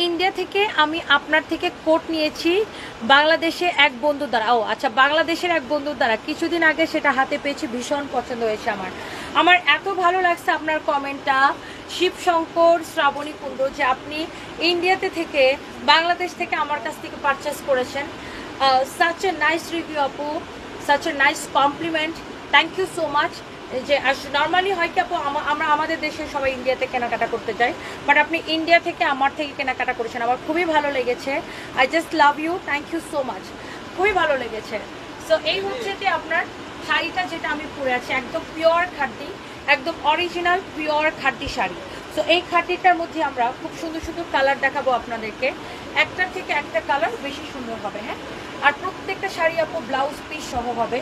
India থেকে আমি আপনার থেকে কোট নিয়েছি বাংলাদেশে এক বন্ধুর দ্বারা। ও আচ্ছা, বাংলাদেশের এক বন্ধুর দ্বারা কিছুদিন আগে সেটা হাতে পেয়েছি, ভীষণ পছন্দ হয়েছে আমার এত ভালো লাগছে আপনার কমেন্টটা, শিবশঙ্কর শ্রাবণী কুণ্ড, যে আপনি ইন্ডিয়াতে থেকে বাংলাদেশ থেকে আমার কাছ থেকে পারচেস করেছেন। সাচ এ নাইস রিভিউ আপু, such a nice compliment, thank you so much. যে নর্মালি হয় কি আপু, আমরা আমাদের দেশে সবাই ইন্ডিয়াতে কেনাকাটা করতে যাই, বাট আপনি ইন্ডিয়া থেকে আমার থেকে কেনাকাটা করেছেন, আমার খুবই ভালো লেগেছে। I just love you, thank you so much, খুবই ভালো লেগেছে। সো এই হচ্ছে যে আপনার শাড়িটা যেটা আমি পরে আছি, একদম পিওর খাঁটি, একদম অরিজিনাল পিওর খাঁটি শাড়ি। সো এই খাঁটিটার মধ্যে আমরা খুব সুন্দর সুন্দর কালার দেখাবো আপনাদেরকে, একটার থেকে একটা কালার বেশি সুন্দর হবে। হ্যাঁ, আর প্রত্যেকটা শাড়ি আপু ব্লাউজ পিস সহ হবে।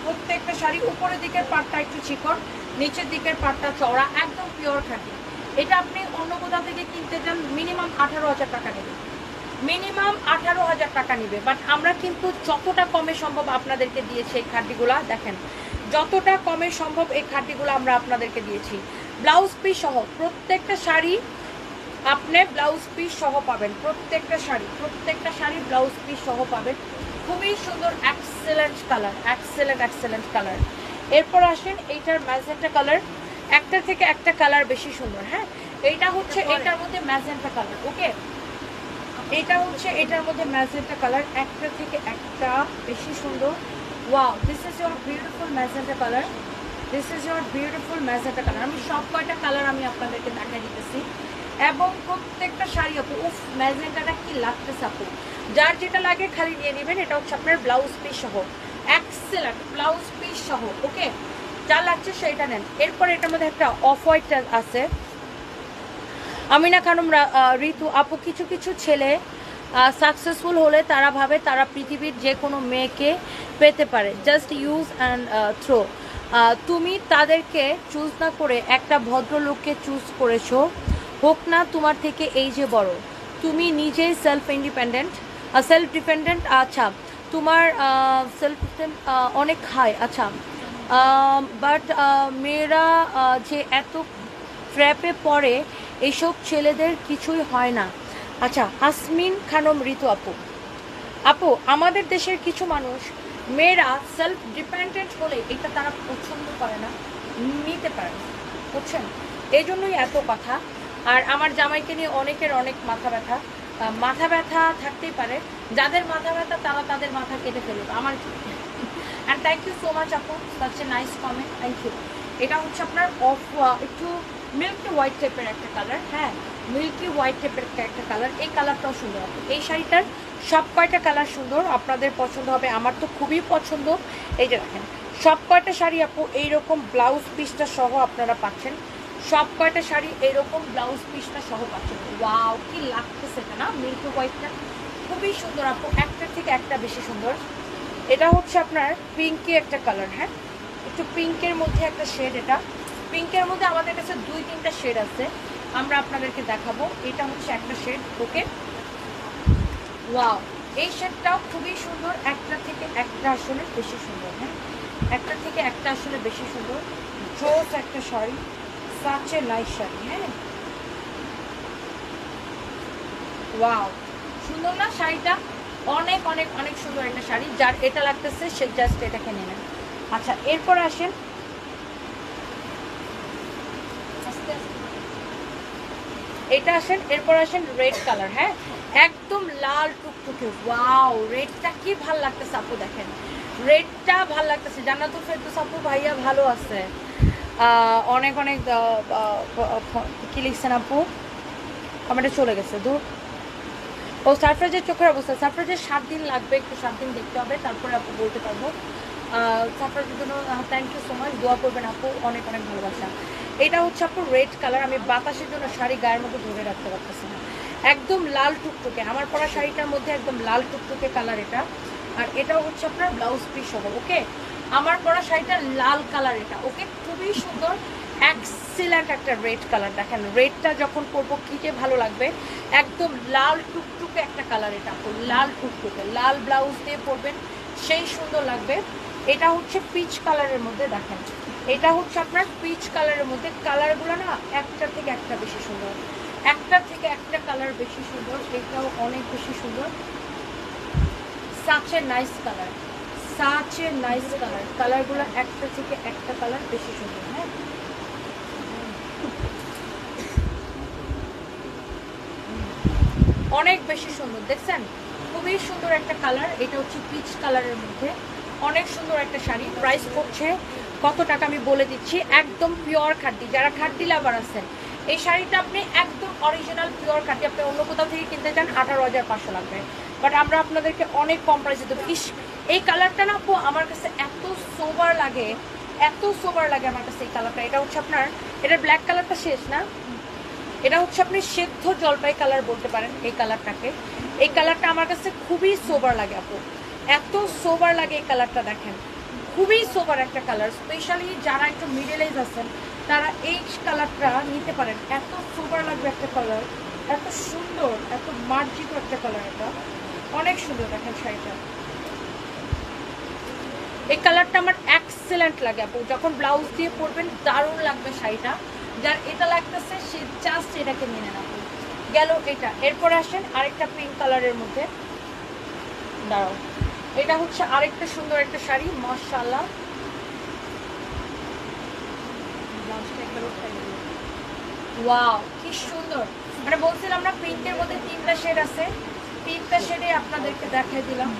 প্রত্যেকটা শাড়ি উপরের দিকের পাটটা একটু চিকন, নিচের দিকের পাটটা চওড়া, একদম পিওর খাঁটি। এটা আপনি অন্য কোথাও থেকে কিনতে যান মিনিমাম 18,000 টাকা নেবে, মিনিমাম 18,000 টাকা নেবে। বাট আমরা কিন্তু যতটা কমে সম্ভব আপনাদেরকে দিয়েছি এই খাঁটিগুলা। দেখেন যতটা কমে সম্ভব এই খাঁটিগুলো আমরা আপনাদেরকে দিয়েছি, ব্লাউজ পিস সহ। প্রত্যেকটা শাড়ি আপনি ব্লাউজ পিস সহ পাবেন, প্রত্যেকটা শাড়ি ব্লাউজ পিস সহ পাবেন। খুবই সুন্দর, এক্সেলেন্ট কালার, এক্সেলেন্ট কালার। এরপর আসেন এইটার ম্যাজেন্টা কালার, একটার থেকে একটা কালার বেশি সুন্দর। হ্যাঁ, এইটা হচ্ছে এটার মধ্যে ম্যাজেন্টা কালার। ওকে, এটা হচ্ছে এটার মধ্যে ম্যাজেন্টা কালার, একটা থেকে একটা বেশি সুন্দর। Wow, this is your beautiful magenta colour, this is your beautiful magenta colour. আমি সব কয়টা কালার আমি আপনাদেরকে দেখাই দিতেছি, এবং প্রত্যেকটা শাড়ি আপু, উফ ম্যাজেন্টাটা কি লাগতেছে আপু, যার যেটা লাগে খালি নিয়ে নেবেন। এটা হচ্ছে আপনার ব্লাউজ পিস সহ, এক্সেলেন্ট ব্লাউজ পিস সহ। ওকে, যা লাগছে সেটা নেন। এরপর এটার মধ্যে একটা অফ হোয়াইট আছে, আমিনা খানম ঋতু আপু, কিছু কিছু ছেলে সাকসেসফুল হলে তারা ভাবে তারা পৃথিবীর যে কোনো মেয়েকে পেতে পারে, জাস্ট ইউজ অ্যান্ড থ্রো। তুমি তাদেরকে চুজ না করে একটা ভদ্রলোককে চুজ করেছো, হোক না তোমার থেকে এই যে বড়, তুমি নিজেই সেলফ ডিপেন্ডেন্ট। আচ্ছা, তোমার সেলফ অনেক হাই। আচ্ছা, বাট মেয়েরা যে এত ট্র্যাপে পড়ে, এইসব ছেলেদের কিছুই হয় না। আচ্ছা, আসমিন খানম ঋতু আপু আমাদের দেশের কিছু মানুষ, মেয়েরা সেলফ ডিপেন্ডেন্ট হলে এটা তারা পছন্দ করে না, নিতে পারে না, বুঝছেন? এই জন্যই এত কথা। আর আমার জামাইকে নিয়ে অনেকের অনেক মাথা ব্যথা থাকতেই পারে, যাদের মাথা ব্যথা তারা তাদের মাথা কেটে ফেলবে, আমার and thank you so much আপু, such a nice comment, thank you. এটা হচ্ছে আপনার একটু মিল্কি হোয়াইট টাইপের একটা কালার। হ্যাঁ, মিল্কি হোয়াইট টাইপের একটা কালার, এই কালারটাও সুন্দর আপু। এই শাড়িটার সব কয়টা কালার সুন্দর, আপনাদের পছন্দ হবে, আমার তো খুবই পছন্দ। এই যে দেখেন, সব কয়টা শাড়ি আপু এইরকম ব্লাউজ পিসটা সহ আপনারা পাচ্ছেন, সব কয়টা শাড়ি এইরকম ব্লাউজ পিসটা সহ পাচ্ছেন। ওয়াও, কি লাগতেছে এটা না, মিল্কি হোয়াইটটা খুবই সুন্দর আপু, একটার থেকে একটা বেশি সুন্দর। এটা হচ্ছে আপনার পিঙ্কি একটা কালার। হ্যাঁ, একটু পিঙ্কের মধ্যে একটা শেড, এটা পিঙ্কের মধ্যে আমাদের কাছে 2-3টা শেড আছে, আমরা আপনাদেরকে দেখাবো। এটা হচ্ছে একটা শেড। ওকে, ওয়াও, এই শেডটাও খুবই সুন্দর, একটা থেকে একটা আসলে বেশি সুন্দর। হ্যাঁ, একটা থেকে একটা আসলে বেশি সুন্দর, জোস একটা শাড়ি, সাচে নাইস শাড়ি। হ্যাঁ, ওয়াও, সুন্দর না শাড়িটা, অনেক অনেক অনেক সুন্দর একটা শাড়ি। যার এটা লাগতেছে সে জাস্ট এটা কিনে নেন। আচ্ছা, এরপর আসেন, এটা আসেন, এরপর আসেন রেড কালার। হ্যাঁ, একদম লাল টুকটুকে। ওয়াও, রেডটা কি ভাল লাগতেছে আপু, দেখেন রেডটা ভাল লাগতেছে। জান্নাতুল ফেরদৌস আপু ভাইয়া ভালো আছে, অনেক অনেক কি লিখছেন আপু, কমেন্টে চলে গেছে দূর। ও সারফরাজের চোখের অবস্থা, সারফরাজের 7 দিন লাগবে, একটু 7 দিন দেখতে হবে, তারপরে আপু বলতে পারবো। সারফরাজের জন্য থ্যাংক ইউ সো মাচ, দোয়া করবেন আপু, অনেক অনেক ভালোবাসা। এটা হচ্ছে আপু রেড কালার, আমি বাতাসের জন্য শাড়ি গায়ের মধ্যে ধরে রাখতে পারতেছি না, একদম লাল টুকটুকে, আমার পরা শাড়িটার মধ্যে একদম লাল টুকটুকে কালার এটা। আর এটাও হচ্ছে আপনার ব্লাউজ পিস সহ। ওকে, আমার পরা শাড়িটা লাল কালার এটা। ওকে, খুবই সুন্দর, এক্সিলেন্ট একটা রেড কালার। দেখেন রেডটা যখন পরবো কি যে ভালো লাগবে, একদম লাল টুকটুকে একটা কালার এটা, লাল টুকটুকে, লাল ব্লাউজ দিয়ে পরবেন সেই সুন্দর লাগবে। এটা হচ্ছে পিচ কালারের মধ্যে, দেখেন এটা হচ্ছে আপনার পিচ কালারের মধ্যে, কালারগুলো না একটা থেকে একটা বেশি সুন্দর, একটা থেকে একটা কালার বেশি সুন্দর, এটাও অনেক বেশি সুন্দর। Such a nice colour, such a nice colour, কালারগুলো একটা থেকে একটা কালার বেশি সুন্দর। হ্যাঁ, অনেক বেশি সুন্দর, দেখছেন খুবই সুন্দর একটা কালার। এটা হচ্ছে পিচ কালারের মধ্যে অনেক সুন্দর একটা শাড়ি। প্রাইস পড়ছে কত টাকা আমি বলে দিচ্ছি, একদম পিওর খাঁটি। যারা খাঁটি লাভার আছেন, এই শাড়িটা আপনি একদম অরিজিনাল পিওর খাঁটি আপনি অন্য কোথাও থেকে কিনতে চান 18,500 লাগবে, বাট আমরা আপনাদেরকে অনেক কম প্রাইসে দেবো। ইস, এই কালারটা না আপু আমার কাছে এত সোবার লাগে, এত সোবার লাগে আমার কাছে এই কালারটা। এটা হচ্ছে আপনার, এটা ব্ল্যাক কালারটা শেষ না, এটা হচ্ছে আপনি সেদ্ধ জলপাই কালার বলতে পারেন এই কালারটাকে। এই কালারটা আমার কাছে খুবই সোবার লাগে আপু, এত সোবার লাগে এই কালারটা। দেখেন খুবই সোবার একটা কালার, স্পেশালি যারা একটু মিডল এজ আছেন তারা এই কালারটা নিতে পারেন। এত সোবার লাগবে একটা কালার, এত সুন্দর, এত মার্জিত একটা কালার, এটা অনেক সুন্দর। দেখেন শাড়িটা, এই কালারটা আমার এক্সেলেন্ট লাগে আপু, যখন ব্লাউজ দিয়ে পরবেন দারুণ লাগবে শাড়িটা। যার এটা লাগতেছে সে জাস্ট এটাকে নিয়ে নেন। গেল এটা। এরপরে আসেন আরেকটা পিঙ্ক কালারের মধ্যে, দাঁড়াও, এটা হচ্ছে আরেকটা সুন্দর একটা শাড়ি, মাশাআল্লাহ। ওয়াও কি সুন্দর, মানে বলছিলাম না পিঙ্কের মধ্যে 3টা শেড আছে, 3টা শেডে আপনাদেরকে দেখাই দিলাম।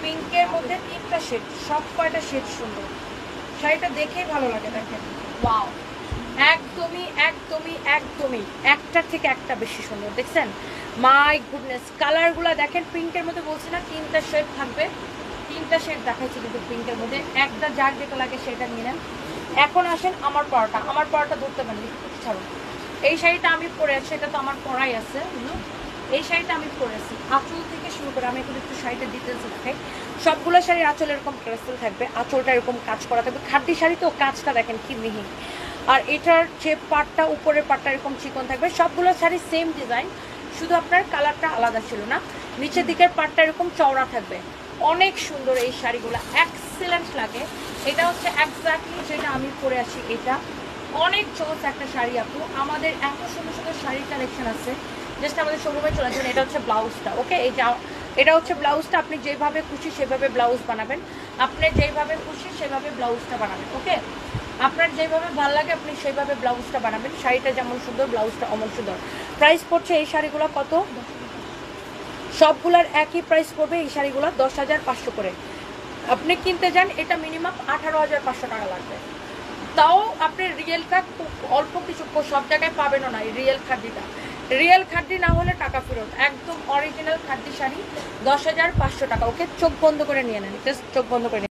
পিঙ্কের মধ্যে 3টা শেড, সব কয়টা শেড সুন্দর, শাড়িটা দেখেই ভালো লাগে। দেখেন ওয়াও, একদমই একদমই একদমই একটার থেকে একটা বেশি সুন্দর। দেখছেন মাই গুডনেস, কালারগুলো দেখেন। পিঙ্কের মধ্যে বলছি না 3টা শেড থাকবে, 3টা শেড দেখাচ্ছি কিন্তু পিঙ্কের মধ্যে। একটা যার যেটা লাগে সেটা নিয়ে নেন। এখন আসেন আমার পরাটা, আমার পরাটা ধরতে পারেন, ছাড়ুন। এই শাড়িটা আমি পরে আছি, এটা তো আমার পরাই আছে, এই শাড়িটা আমি পরেছি আঁচল থেকে শুরু করে। আমি এখন একটু শাড়িটা ডিটেলস দেখাই। সবগুলো শাড়ির আঁচল এরকম ক্রিস্টাল থাকবে, আঁচলটা এরকম কাজ করা থাকবে। খাঁটি শাড়ি তো কাজটা দেখেন কি মিহি। আর এটার যে পাটটা, উপরের পাটটা এরকম চিকন থাকবে। সবগুলো শাড়ি সেম ডিজাইন, শুধু আপনার কালারটা আলাদা ছিল না। নিচের দিকের পাটটা এরকম চওড়া থাকবে, অনেক সুন্দর এই শাড়িগুলো, এক্সেলেন্ট লাগে। এটা হচ্ছে এক্স্যাক্টলি যেটা আমি পরে আছি, এটা অনেক চোখ একটা শাড়ি আপু। আমাদের এত সুন্দর সুন্দর শাড়ির কালেকশন আছে, জাস্ট আমাদের শোরুমে চলে যাবেন। এটা হচ্ছে ব্লাউজটা, ওকে, এই যা এটা হচ্ছে ব্লাউজটা। আপনি যেভাবে খুশি সেভাবে ব্লাউজ বানাবেন, আপনি যেভাবে খুশি সেভাবে ব্লাউজটা বানাবেন, ওকে। আপনার যেভাবে ভালো লাগে আপনি সেইভাবে ব্লাউজটা বানাবেন। শাড়িটা যেমন সুন্দর ব্লাউজটা অমন সুন্দর। প্রাইস পড়ছে এই শাড়িগুলো কত, সবগুলার একই প্রাইস পড়বে। এই শাড়িগুলো 10,500 করে। আপনি কিনতে যান এটা মিনিমাম 18,500 টাকা লাগবে। তাও আপনি রিয়েল কার্ড অল্প কিছু সব জায়গায় পাবেনও না। এই রিয়েল খাদ্যিটা, রিয়েল খাদ্যি না হলে টাকা ফেরত। একদম অরিজিনাল খাদ্যি শাড়ি 10,500 টাকা, ওকে। চোখ বন্ধ করে নিয়ে নেন, জাস্ট চোখ বন্ধ করে।